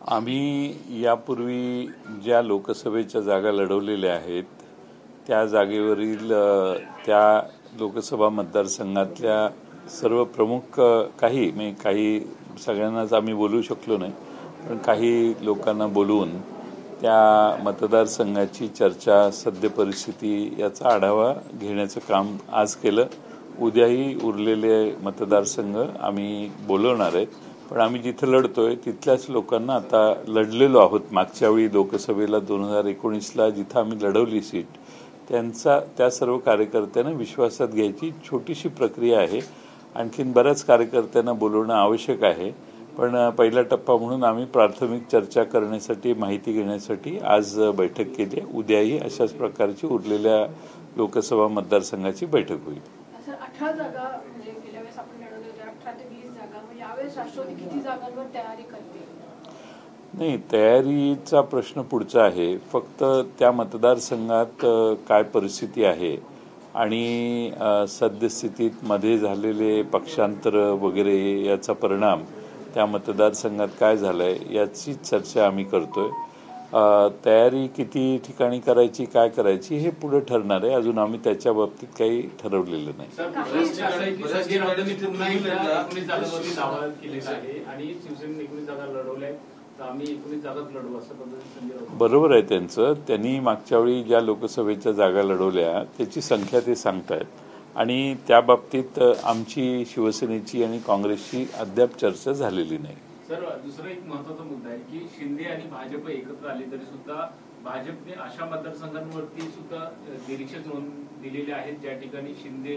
आम्ही यापूर्वी ज्या लोकसभेच्या जागा लढवलेल्या आहेत त्या जागेवरील त्या लोकसभा मतदारसंघातल्या सर्व प्रमुख काही सगळ्यांनाच आम्ही बोलू शकलो नाही, पण काही लोकांना बोलवून त्या मतदारसंघाची चर्चा, सद्य परिस्थिती याचा आढावा घेण्याचं काम आज केलं. उद्याही उरलेले मतदारसंघ आम्ही बोलवणार आहेत, पण आम्ही जिथं लढतोय तिथल्याच लोकांना आता लढलेलो आहोत. मागच्या वेळी लोकसभेला 2019ला जिथं आम्ही लढवली सीट त्या सर्व कार्यकर्त्यांना विश्वासात घ्यायची छोटीशी प्रक्रिया आहे. आणखीन बऱ्याच कार्यकर्त्यांना बोलवणं आवश्यक आहे, पण पहिला टप्पा म्हणून आम्ही प्राथमिक चर्चा करण्यासाठी, माहिती घेण्यासाठी आज बैठक केली आहे. उद्याही अशाच प्रकारची उरलेल्या लोकसभा मतदारसंघाची बैठक होईल. 18 जागा म्हणजे गेल्या वेळेस आपण लढवले होते 18 ते 20 जागा, म्हणजे यावेळेस राष्ट्रवादी किती जागांवर तयारी करते? नाही, तयारीचा प्रश्न पुढचा आहे. फक्त त्या मतदारसंघात काय परिस्थिती आहे आणि सद्यस्थितीत मध्ये झालेले पक्षांतर वगैरे याचा परिणाम त्या मतदारसंघात काय झालाय याची चर्चा आम्ही करतोय. तयारी किती ठिकाणी करायची, काय करायची हे पुढे ठरणार आहे. अजून आम्ही त्याच्या बाबतीत काही ठरवलेलं नाही. बरोबर आहे त्यांचं. त्यांनी मागच्या वेळी ज्या लोकसभेच्या जागा लढवल्या त्याची संख्या ते सांगतायत आणि त्या बाबतीत आमची, शिवसेनेची आणि काँग्रेसची अद्याप चर्चा झालेली नाही. सर, दुसरा एक महत्त्वाचा मुद्दा आहे की शिंदे आणि भाजप एकत्र आले तरी सुद्धा भाजपने अशा मतदारसंघांवरती सुद्धा निरीक्षक नोंद दिलेले आहेत ज्या ठिकाणी शिंदे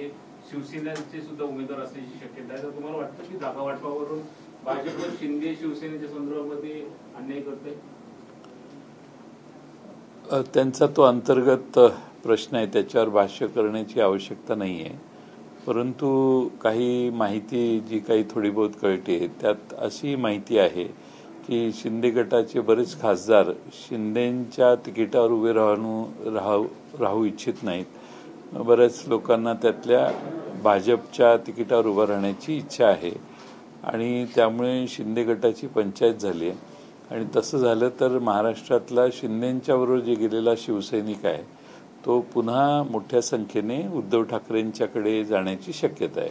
शिवसेनेचे सुद्धा उमेदवार असण्याची शक्यता आहे. तर तुम्हाला वाटतं की जागा वाटपावरून भाजप शिंदे शिवसेनेच्या संदर्भामध्ये अन्याय करते? त्यांचा तो अंतर्गत प्रश्न आहे, त्याच्यावर भाष्य करण्याची आवश्यकता नाही आहे. परंतु काही माहिती जी काही थोडी बहुत कळते त्यात अशी माहिती आहे की शिंदे गटाचे बरेच खासदार शिंदेंच्या तिकिटावर उभे राहू इच्छित नाहीत. बऱ्याच लोकांना त्यातल्या भाजपच्या तिकिटावर उभं राहण्याची इच्छा आहे आणि त्यामुळे शिंदे गटाची पंचायत झाली आहे. आणि तसं झालं तर महाराष्ट्रातला शिंदेंच्या बरोबर जे गेलेला शिवसैनिक आहे तो पुन्हा मोठ्या संख्येने उद्धव ठाकरेंच्याकडे जाण्याची शक्यता आहे.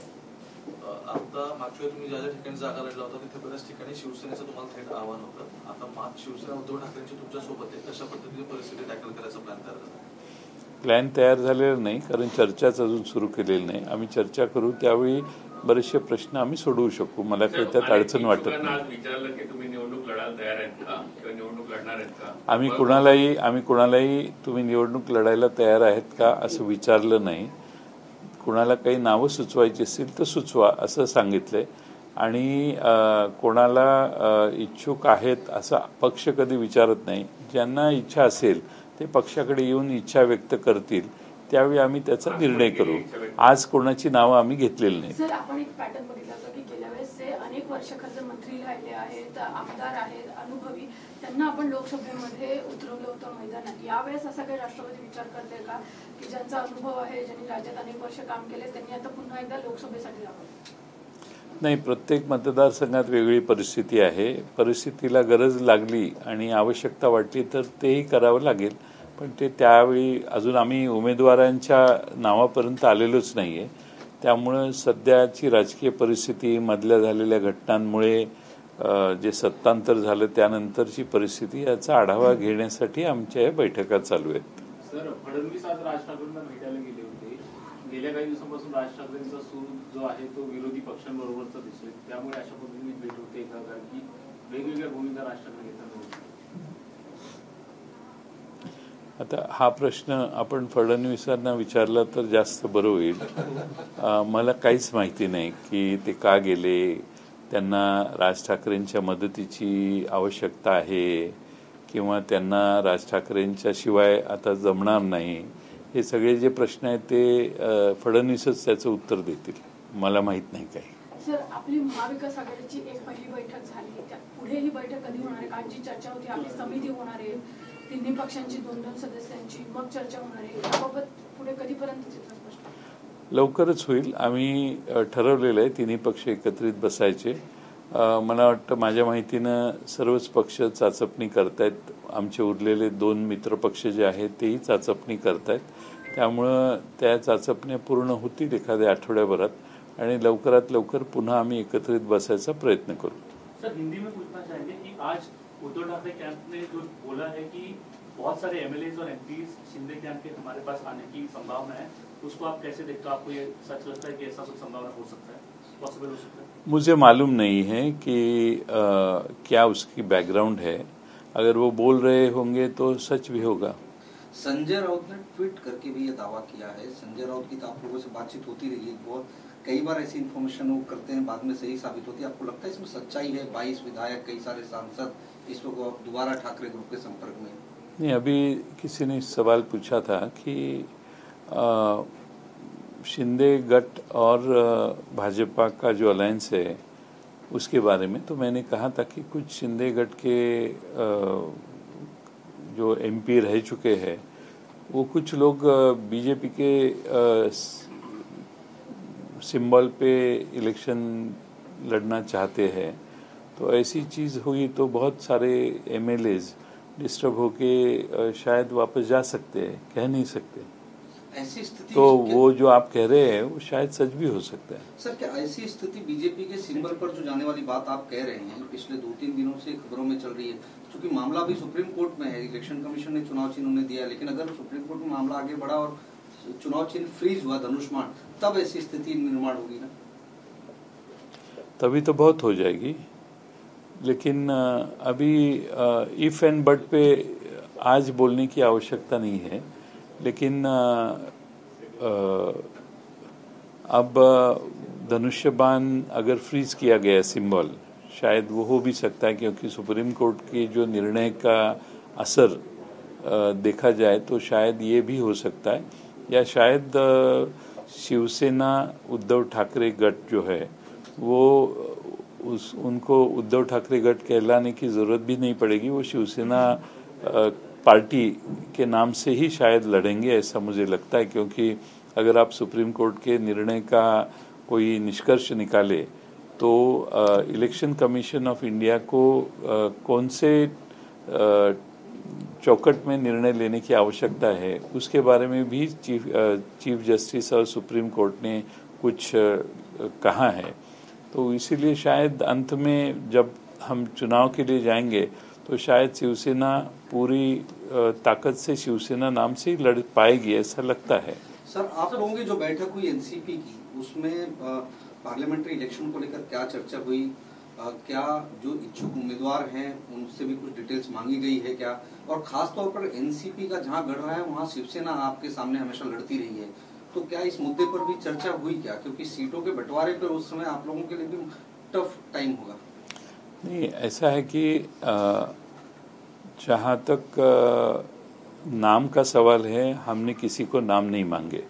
आता मागच्या तुम्ही ज्या ज्या ठिकाणी जागा लढला होता तिथे बऱ्याच ठिकाणी शिवसेनेचं तुम्हाला थेट आव्हान होतं. आता शिवसेना उद्धव ठाकरेंची तुमच्या सोबत आहे, कशा पद्धतीने परिस्थिती टॅकल करायचा प्लॅन तयार झालेला नाही, कारण चर्चाच अजून सुरू केलेली नाही. आम्ही चर्चा करू, त्यावेळी बरेचसे प्रश्न आम्ही सोडवू शकू. मला काही त्यात अडचण वाटत नाही. आम्ही कुणालाही तुम्ही निवडणूक लढायला तयार आहेत का असं विचारलं नाही. कुणाला काही नावं सुचवायची असतील तर सुचवा असं सांगितलंय. आणि कोणाला इच्छुक आहेत असा पक्ष कधी विचारत नाही. ज्यांना इच्छा असेल ते पक्षाकडे येऊन इच्छा व्यक्त करतील, त्यावेळी आम्ही त्याचा निर्णय करू. आज कोणाची नावं आम्ही घेतलेली नाही. सर, आपण एक पॅटर्न बघितला होता की गेल्या वेळेस अनेक वर्ष खासदार मंत्री राहिले आहेत, आमदार आहेत, अनुभवी, त्यांना आपण लोकसभेमध्ये उतरवलं होतं मैदानात. यावेळेस असा काही राष्ट्रवादी विचार करते का की ज्यांचा अनुभव आहे, ज्यांनी राज्यात अनेक वर्ष काम केले, त्यांनी आता पुन्हा एकदा लोकसभेसाठी जावं? नाही, प्रत्येक मतदारसंघात वेगळी परिस्थिती आहे. परिस्थितीला गरज लागली आणि आवश्यकता वाटली तर तेही करावं लागेल. पण ते त्यावेळी अजून आम्ही उमेदवारांच्या नावापर्यंत आलेलोच नाही आहे. त्यामुळं सध्याची राजकीय परिस्थिती, मधल्या झालेल्या घटनांमुळे जे सत्तांतर झालं त्यानंतरची परिस्थिती याचा आढावा घेण्यासाठी आमच्या या बैठका चालू आहेत. सर, फडणवीस आज राज ठाकरेंना भेटायला गेले होते. गेल्या काही दिवसांपासून राज ठाकरेंचा सूर जो आहे तो विरोधी पक्षांबरोबरचा दिसतोय. त्यामुळे अशा पद्धतीने भेट होते का, कारण की वेगवेगळ्या भूमिका राज ठाकरे घेताना? आता हा प्रश्न आपण फडणवीसांना विचारला तर जास्त बरं होईल. मला काहीच माहिती नाही की ते का गेले, त्यांना राज ठाकरेंच्या मदतीची आवश्यकता आहे किंवा त्यांना राज ठाकरेंच्या शिवाय आता जमणार नाही. हे सगळे जे प्रश्न आहेत ते फडणवीसच त्याचं उत्तर देतील. मला माहित नाही काही. सर, आपली महाविकास आघाडीची एक पहिली बैठक झाली, त्या पुढे ही बैठक कधी होणार आहे? कालची चर्चा होती, आपली समिती होणार आहे, तिन्ही पक्षांची 2-2 सदस्यांची, मग चर्चा होणार आहे. याबाबत पुढे कधीपर्यंत चित्र स्पष्ट? लवकरच होईल. आम्ही ठरवलेलं आहे तिन्ही पक्ष एकत्रित बसायचे मला वाटतं माझ्या माहितीनं सर्वच पक्ष चाचपणी करतायत. आमचे उरलेले 2 मित्रपक्ष जे आहेत तेही चाचपणी करतायत. त्यामुळं त्या चाचपण्या पूर्ण होतील एखाद्या आठवड्याभरात आणि लवकरात लवकर पुन्हा आम्ही एकत्रित बसायचा प्रयत्न करू. सर, हिंदी में पूछना चाहेंगे कि आज उद्धव ठाकरे कैंप ने जो बोला है कि बहुत सारे एमएलए और एमपी शिंदे कैंप के हमारे पास आने की संभावना है, उसको आप कैसे देखते हो? आपको ये सच लगता है कि ऐसा कुछ संभावना हो सकता है, पॉसिबल हो सकता है? मुझे मालूम नहीं है कि क्या उसकी बैकग्राउंड है. अगर वो बोल रहे होंगे तो सच भी होगा. संजय राउत ने ट्वीट करके भी ये दावा किया है. संजय राउत की तो आप लोगों से बातचीत होती रही है, बहुत कई बार ऐसी इन्फॉर्मेशन वो करते हैं, बाद में सही साबित होती है. आपको लगता है इसमें सच्चाई है? 22 विधायक, कई सारे सांसद इस वक्त दोबारा ठाकरे ग्रुप के संपर्क में. नहीं, अभी किसी ने सवाल पूछा था कि शिंदे गट और भाजपा का जो अलायंस है उसके बारे में, तो मैंने कहा था कि कुछ शिंदे गट के जो एमपी रह चुके हैं वो कुछ लोग बीजेपी के सिंबल पे इलेक्शन लड़ना चाहते हैं. तो ऐसी चीज़ हुई तो बहुत सारे एमएलएज डिस्टर्ब होके शायद वापस जा सकते हैं, कह नहीं सकते. ऐसी स्थिति तो वो जो आप कह रहे हैं वो शायद सच भी हो सकता है. सर, क्या ऐसी स्थिति बीजेपी के सिंबल पर जो जाने वाली बात आप कह रहे हैं पिछले 2-3 दिनों से खबरों में चल रही है, क्योंकि मामला भी सुप्रीम कोर्ट में है, इलेक्शन कमीशन ने चुनाव चिन्ह उन्हें दिया है, लेकिन अगर सुप्रीम कोर्ट में मामला आगे बढ़ा और चुनाव चिन्ह फ्रीज हुआ धनुष्मान, तब ऐसी स्थिति निर्माण होगी ना? तभी तो बहुत हो जाएगी. लेकिन अभी इफ एंड बट पे आज बोलने की आवश्यकता नहीं है. लेकिन अब धनुष्यबाण अगर फ्रीज किया गया सिंबल, शायद वो हो भी सकता है, क्योंकि सुप्रीम कोर्ट के जो निर्णय का असर देखा जाए तो शायद ये भी हो सकता है. या शायद शिवसेना उद्धव ठाकरे गट जो है वो उनको उद्धव ठाकरे गट कहलाने की जरूरत भी नहीं पड़ेगी. वो शिवसेना पार्टी के नाम से ही शायद लड़ेंगे, ऐसा मुझे लगता है. क्योंकि अगर आप सुप्रीम कोर्ट के निर्णय का कोई निष्कर्ष निकाले तो इलेक्शन कमीशन ऑफ इंडिया को कौन से चौकट में निर्णय लेने की आवश्यकता है उसके बारे में भी चीफ जस्टिस और सुप्रीम कोर्ट ने कुछ कहा है. तो इसीलिए शायद अंत में जब हम चुनाव के लिए जाएंगे तो शायद शिवसेना पूरी ताकत से शिवसेना नाम से ही लड़ पाएगी, ऐसा लगता है. सर, आप लोगों की जो बैठक हुई एनसीपी की, उसमें पार्लियामेंट्री इलेक्शन को लेकर क्या चर्चा हुई? क्या जो इच्छुक उम्मीदवार हैं उनसे भी कुछ डिटेल्स मांगी गई है क्या? और खास तौर पर एनसीपी का जहां गढ़ रहा है वहां शिवसेना आपके सामने हमेशा लड़ती रही है, तो क्या इस मुद्दे पर भी चर्चा हुई क्या? क्योंकि सीटों के बंटवारे पर उस समय आप लोगों के लिए भी टफ टाइम होगा. नहीं, ऐसा है कि जहाँ तक नाम का सवाल है, हमने किसी को नाम नहीं मांगे.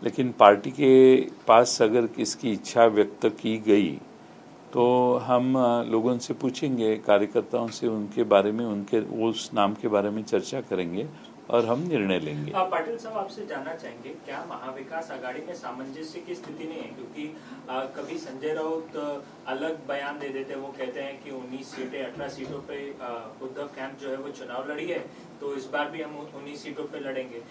लेकिन पार्टी के पास अगर किसकी इच्छा व्यक्त की गई तो हम लोगों से पूछेंगे, कार्यकर्ताओं से, उनके बारे में, उनके उस नाम के बारे में चर्चा करेंगे और हम निर्णय लेंगे. पाटिल साहब, आपसे जानना चाहेंगे क्या महाविकास आघाड़ी में सामंजस्य की स्थिति नहीं है? क्योंकि कभी संजय राउत अलग बयान दे देते हैं, वो कहते हैं कि 19 सीटें 18 सीटों पे उद्धव कैंप जो है वो चुनाव लड़ी है, तो इस बार भी हम 19 सीटों पे लड़ेंगे.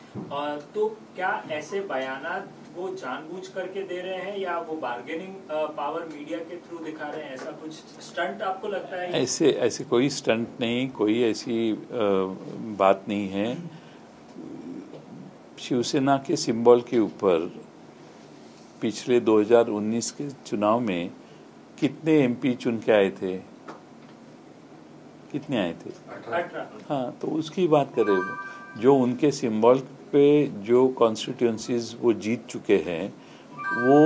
तो क्या ऐसे बयानात वो जानबूझ करके दे रहे हैं या वो बार्गेनिंग पावर मीडिया के थ्रू दिखा रहे हैं? ऐसा कुछ स्टंट आपको लगता है? ऐसे कोई स्टंट नहीं, कोई ऐसी बात नहीं है. शिवसेना के सिंबल के ऊपर पिछले 2019 के चुनाव में कितने एमपी चुन के आए थे? कितने आए थे? 18. हाँ, तो उसकी बात करें. जो उनके सिंबल पे जो कॉन्स्टिट्यूंसीज वो जीत चुके हैं, वो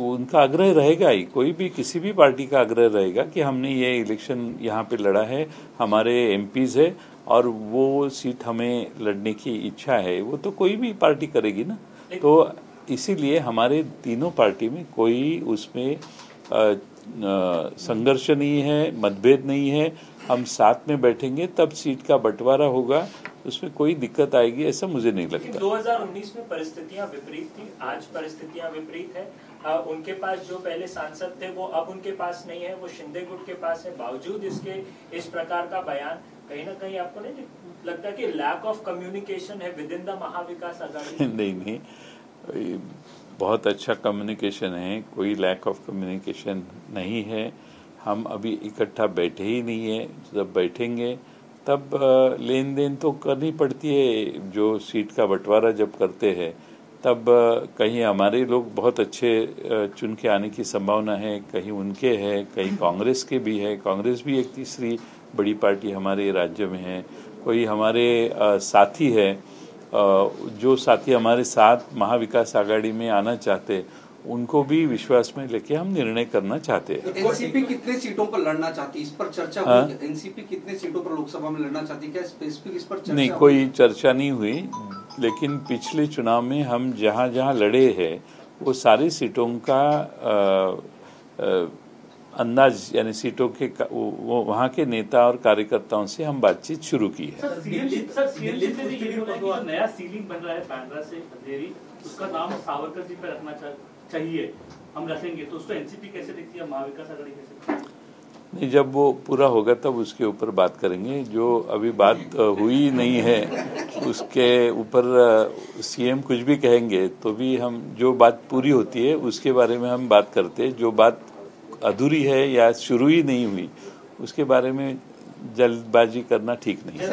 उनका आग्रह रहेगा ही, कोई भी किसी भी पार्टी का आग्रह रहेगा कि हमने ये इलेक्शन यहाँ पे लड़ा है, हमारे एमपीज है और वो सीट हमें लड़ने की इच्छा है, वो तो कोई भी पार्टी करेगी ना. तो इसीलिए हमारे तीनों पार्टी में कोई उसमें संघर्ष नहीं है, मतभेद नहीं है. हम साथ में बैठेंगे तब सीट का बंटवारा होगा, उसमें कोई दिक्कत आएगी ऐसा मुझे नहीं लगता. 2019 में परिस्थितियां विपरीत थी, आज परिस्थितियां विपरीत है. उनके पास जो पहले सांसद थे वो अब उनके पास नहीं है, वो शिंदे गुट के पास है। बावजूद इसके इस प्रकार का बयान, कहीं ना कहीं आपको नहीं लगता कि लैक ऑफ कम्युनिकेशन है within the Mahavikas Aghadi? नहीं, बहुत अच्छा कम्युनिकेशन है, कोई लैक ऑफ कम्युनिकेशन नहीं है। हम अभी इकट्ठा बैठे ही नहीं है, जब बैठेंगे तब लेन देन तो करनी पड़ती है। जो सीट का बंटवारा जब करते हैं तब कहीं हमारे लोग बहुत अच्छे चुन के आने की संभावना है, कहीं उनके है, कहीं कांग्रेस के भी है। कांग्रेस भी एक तीसरी बड़ी पार्टी हमारे राज्य में है। कोई हमारे साथी है, जो साथी हमारे साथ महाविकास आघाड़ी में आना चाहते, उनको भी विश्वास में लेके हम निर्णय करना चाहते हैं। एनसीपी कितने सीटों पर लड़ना चाहती है, इस पर चर्चा हुई? एनसीपी कितने सीटों पर लोकसभा में लड़ना चाहती है, क्या स्पेसिफिक इस पर चर्चा नहीं, कोई चर्चा नहीं हुई। लेकिन पिछले चुनाव में हम जहां जहां लड़े हैं वो सारी सीटों का अंदाज, यानी सीटों के वो वहां के नेता और कार्यकर्ताओं से हम बातचीत शुरू की है। नया सीलिंग बन रहा है बांद्रा से अंधेरी, उसका नाम सावरकर जी पे रखना चाहिए, हम रखेंगे, तो उसको एनसीपी कैसे देखती है, महाविकास आघाड़ी कैसे? नहीं, जब वो पूरा होगा तब उसके ऊपर बात करेंगे। जो अभी बात हुई नहीं है उसके ऊपर सीएम कुछ भी कहेंगे तो भी हम, जो बात पूरी होती है उसके बारे में हम बात करते हैं। जो बात अधूरी है या शुरू ही नहीं हुई उसके बारे में जल्दबाजी करना ठीक नहीं है।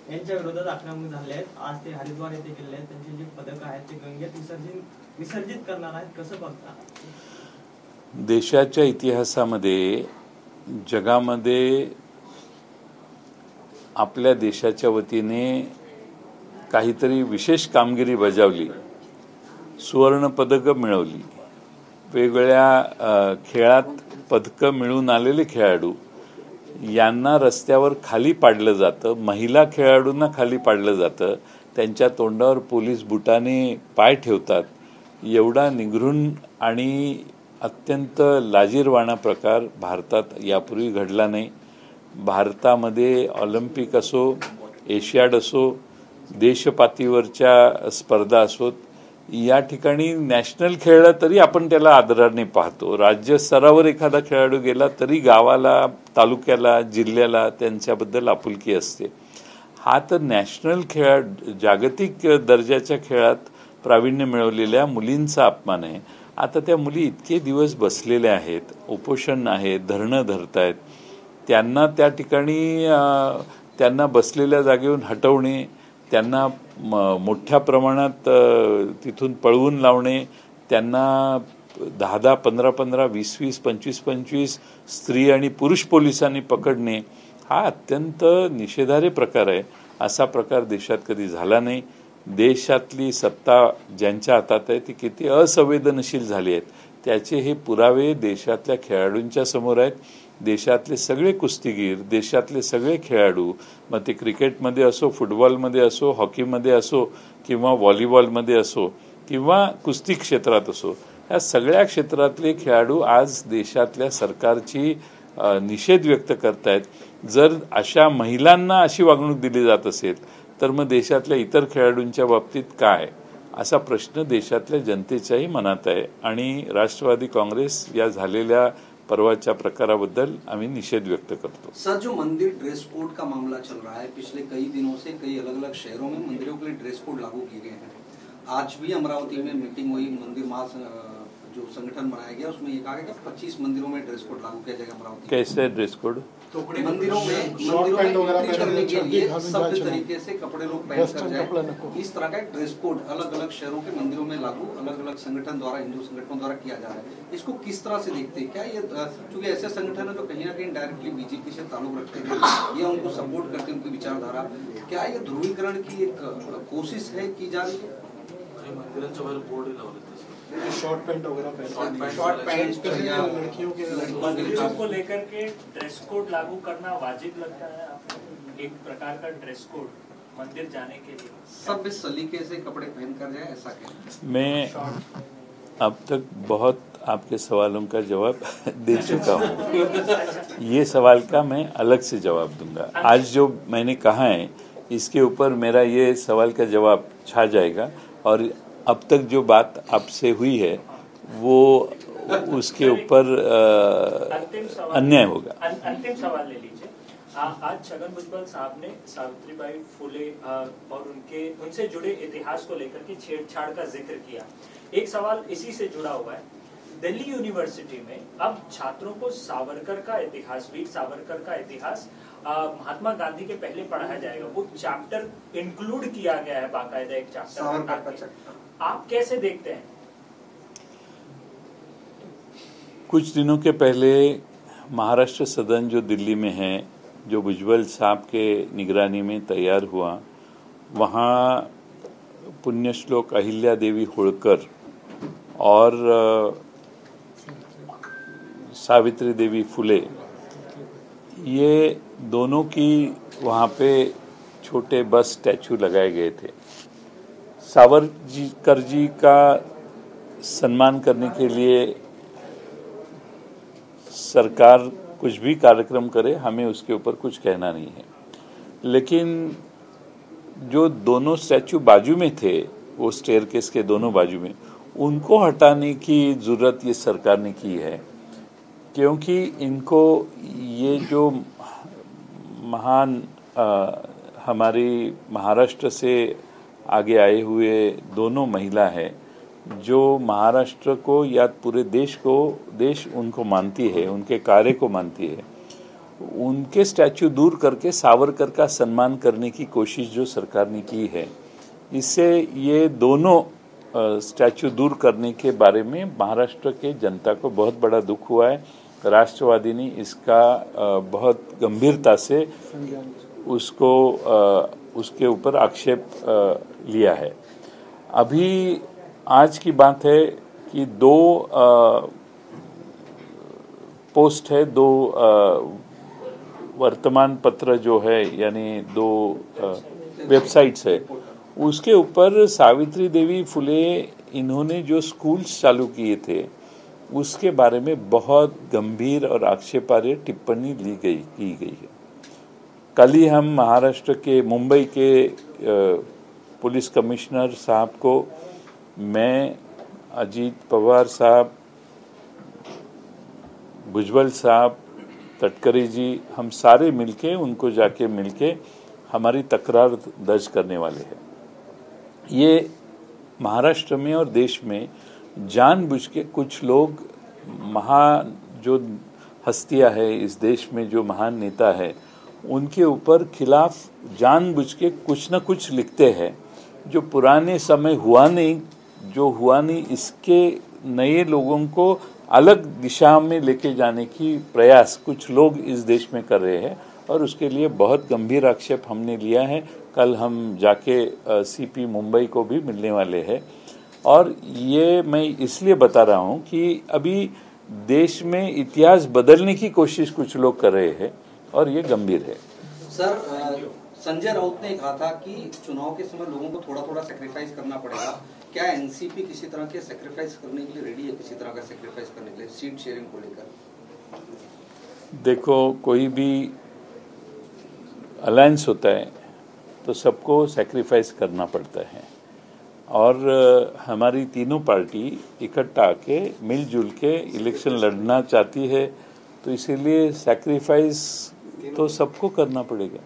यांच्या विरोधात आक्रमक झाले आहेत। आज ते हरिद्वार येथे गेले आहेत, त्यांचे जे पदक आहेत ते गंगेत विसर्जित करणार आहेत, कसं बघता? देशाच्या इतिहासामध्ये, जगामध्ये आपल्या देशाच्या वतीने काहीतरी विशेष कामगिरी बजावली, सुवर्ण पदक मिळवली, वेगवेगळ्या खेळात पदक मिळवून आलेले खेळाडू यांना रस्त्यावर खाली पाडलं जातं, महिला खेळाडूंना खाली पाडलं जातं, त्यांच्या तोंडावर पोलीस बुटाने पाय ठेवतात। एवढा निगृण आणि अत्यंत लाजिरवाणा प्रकार भारतात यापूर्वी घडला नाही। भारतामध्ये ऑलिम्पिक असो, एशियाड असो, देशपातळीवरच्या स्पर्धा असोत, या ठिकाणी नॅशनल खेळला तरी आपण त्याला आदराने पाहतो। राज्य स्तरावर एखादा खेळाडू गेला तरी गावाला, तालुक्याला, जिल्ह्याला त्यांच्याबद्दल आपुलकी असते। हा तर नॅशनल खेळ, जागतिक दर्जाच्या खेळात प्रावीण्य मिळवलेल्या मुलींचा अपमान आहे। आता त्या मुली इतके दिवस बसलेल्या आहेत, उपोषण आहे, धरणं धरतायत, त्यांना त्या ठिकाणी त्यांना बसलेल्या जागेवरून हटवणे, त्यांना मोठ्या प्रमाणात तिथून पळवून लावणे, त्यांना 10-10, 15-15, 20-20, 25-25 स्त्री आणि पुरुष पोलिसांनी पकडणे, हा अत्यंत निषेधार्ह प्रकार आहे। असा प्रकार देशात कधी झाला नाही। देशातली सत्ता ज्यांच्या हातात आहे ती किती असंवेदनशील झाली आहेत त्याचे हे पुरावे देशातल्या खेळाडूंच्या समोर आहेत। देशातले सगळे कुस्तीगीर, देशातले सगळे खेळाडू, मग ते क्रिकेटमध्ये असो, फुटबॉलमध्ये असो, हॉकीमध्ये असो किंवा व्हॉलीबॉलमध्ये असो किंवा कुस्ती क्षेत्रात असो, या सगळ्या क्षेत्रातले खेळाडू आज देशातल्या सरकारची निषेध व्यक्त करतायत। जर अशा महिलांना अशी वागणूक दिली जात असेल तर मग देशातल्या इतर खेळाडूंच्या बाबतीत काय, असा प्रश्न देशातल्या जनतेच्याही मनात आहे। आणि राष्ट्रवादी काँग्रेस या झालेल्या परवाच्या प्रकाराबद्दल आम्ही निषेध व्यक्त करतो। सर, जो मंदिर ड्रेस कोड का मामला चल रहा है, पिछले कई दिनों से कई अलग अलग शहरों में मंदिरों के लिए ड्रेस कोड लागू किए गए हैं। आज भी अमरावती में मीटिंग हुई, मंदिर जो संगठन बनाया गया उसमें ये कहा गया कि 25 मंदिरों में ड्रेस कोड लागू किया जाएगा अमरावती। कैसे ड्रेस कोड? मंदिरों में एंट्री करने के लिए सभ्य तरीके से कपड़े लोग पहन कर जाए, इस तरह का एक ड्रेस कोड अलग अलग शहरों के मंदिरों में लागू अलग अलग संगठन द्वारा, हिंदू संगठनों द्वारा किया जा रहा है। इसको किस तरह से देखते हैं? क्या ये, क्योंकि ऐसे संगठन है जो कहीं ना कहीं डायरेक्टली बीजेपी से ताल्लुक रखते हैं या उनको सपोर्ट करते हैं, उनकी विचारधारा, क्या ये ध्रुवीकरण की एक कोशिश है की जा रही है? शॉर्ट पैंट वगैरह, शॉर्ट पैंट या लड़कियों को लेकर के ड्रेस कोड लागू करना वाजिब लगता है आपको? एक प्रकार का ड्रेस कोड मंदिर जाने के लिए सब इस सलीके से कपड़े पहन कर जाए, ऐसा क्या? मैं अब तक बहुत आपके सवालों का जवाब दे चुका हूँ। ये सवाल का मैं अलग से जवाब दूंगा। आज जो मैंने कहा है इसके ऊपर मेरा ये सवाल का जवाब छा जाएगा। और अब तक जो बात आपसे हुई है वो उसके ऊपर अन्याय होगा। अंतिम सवाल ले लीजिए। आज छगन भुजबल साहब ने सावित्रीबाई फुले और उनसे जुड़े इतिहास को लेकर के छेड़छाड़ का जिक्र किया। एक सवाल इसी से जुड़ा हुआ है, दिल्ली यूनिवर्सिटी में अब छात्रों को सावरकर का इतिहास, वीर सावरकर का इतिहास महात्मा गांधी के पहले पढ़ाया जाएगा। वो चैप्टर इंक्लूड किया गया है, बाकायदा एक चैप्टर। आप कैसे देखते हैं? कुछ दिनों के पहले महाराष्ट्र सदन जो दिल्ली में है, जो भुजबल साहब के निगरानी में तैयार हुआ, वहाँ पुण्यश्लोक अहिल्या देवी होळकर और सावित्री देवी फुले, ये दोनों की वहाँ पे छोटे बस स्टैचू लगाए गए थे। सावरकर जी का सम्मान करने के लिए सरकार कुछ भी कार्यक्रम करे, हमें उसके ऊपर कुछ कहना नहीं है। लेकिन जो दोनों स्टैचू बाजू में थे, वो स्टेयरकेस के दोनों बाजू में, उनको हटाने की जरूरत ये सरकार ने की है, क्योंकि इनको ये जो महान हमारी महाराष्ट्र से आगे आए हुए दोनों महिला है, जो महाराष्ट्र को या पूरे देश उनको मानती है, उनके कार्य को मानती है, उनके स्टैचू दूर करके सावरकर का सम्मान करने की कोशिश जो सरकार ने की है, इससे ये दोनों स्टैचू दूर करने के बारे में महाराष्ट्र के जनता को बहुत बड़ा दुख हुआ है। राष्ट्रवादी ने इसका बहुत गंभीरता से उसके ऊपर आक्षेप लिया है। अभी आज की बात है कि दो पोस्ट है, दो वर्तमान पत्र जो है, यानी दो वेबसाइट्स है, उसके ऊपर सावित्री देवी फुले इन्होंने जो स्कूल्स चालू किए थे उसके बारे में बहुत गंभीर और आक्षेपार्ह टिप्पणी की गई है। कल ही हम महाराष्ट्र के मुंबई के पुलिस कमिश्नर साहब को, मैं, अजीत पवार साहब, भुजबल साहब, तटकरे जी, हम सारे मिलके उनको जाके मिलके हमारी तकरार दर्ज करने वाले हैं। ये महाराष्ट्र में और देश में जानबूझ के कुछ लोग, महान जो हस्तियां है इस देश में, जो महान नेता है, उनके ऊपर खिलाफ जानबूझ के कुछ न कुछ लिखते हैं, जो पुराने समय हुआ नहीं, जो हुआ नहीं, इसके नए लोगों को अलग दिशा में लेके जाने की प्रयास कुछ लोग इस देश में कर रहे हैं, और उसके लिए बहुत गंभीर आक्षेप हमने लिया है। कल हम जाके सीपी मुंबई को भी मिलने वाले हैं, और ये मैं इसलिए बता रहा हूँ कि अभी देश में इतिहास बदलने की कोशिश कुछ लोग कर रहे हैं, और ये गंभीर है। सर, संजय राउत ने कहा था कि चुनाव के समय लोगों को थोड़ा थोड़ा सैक्रिफाइस करना पड़ेगा। क्या एनसीपी किसी तरह के सैक्रिफाइस करने के लिए रेडी है, किसी तरह का सैक्रिफाइस करने के लिए सीट शेयरिंग को लेकर? देखो, कोई भी अलायंस होता है तो सबको सैक्रिफाइस करना पड़ता है, और हमारी तीनों पार्टी इकट्ठा आके मिलजुल के इलेक्शन लड़ना चाहती है, तो इसीलिए सैक्रिफाइस तो सबको करना पड़ेगा।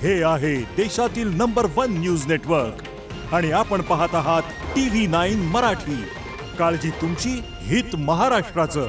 हे आहे देशातील नंबर 1 न्यूज नेटवर्क, आणि आपण पाहत आहात TV9 मराठी। काळजी तुमची, हित महाराष्ट्राचं।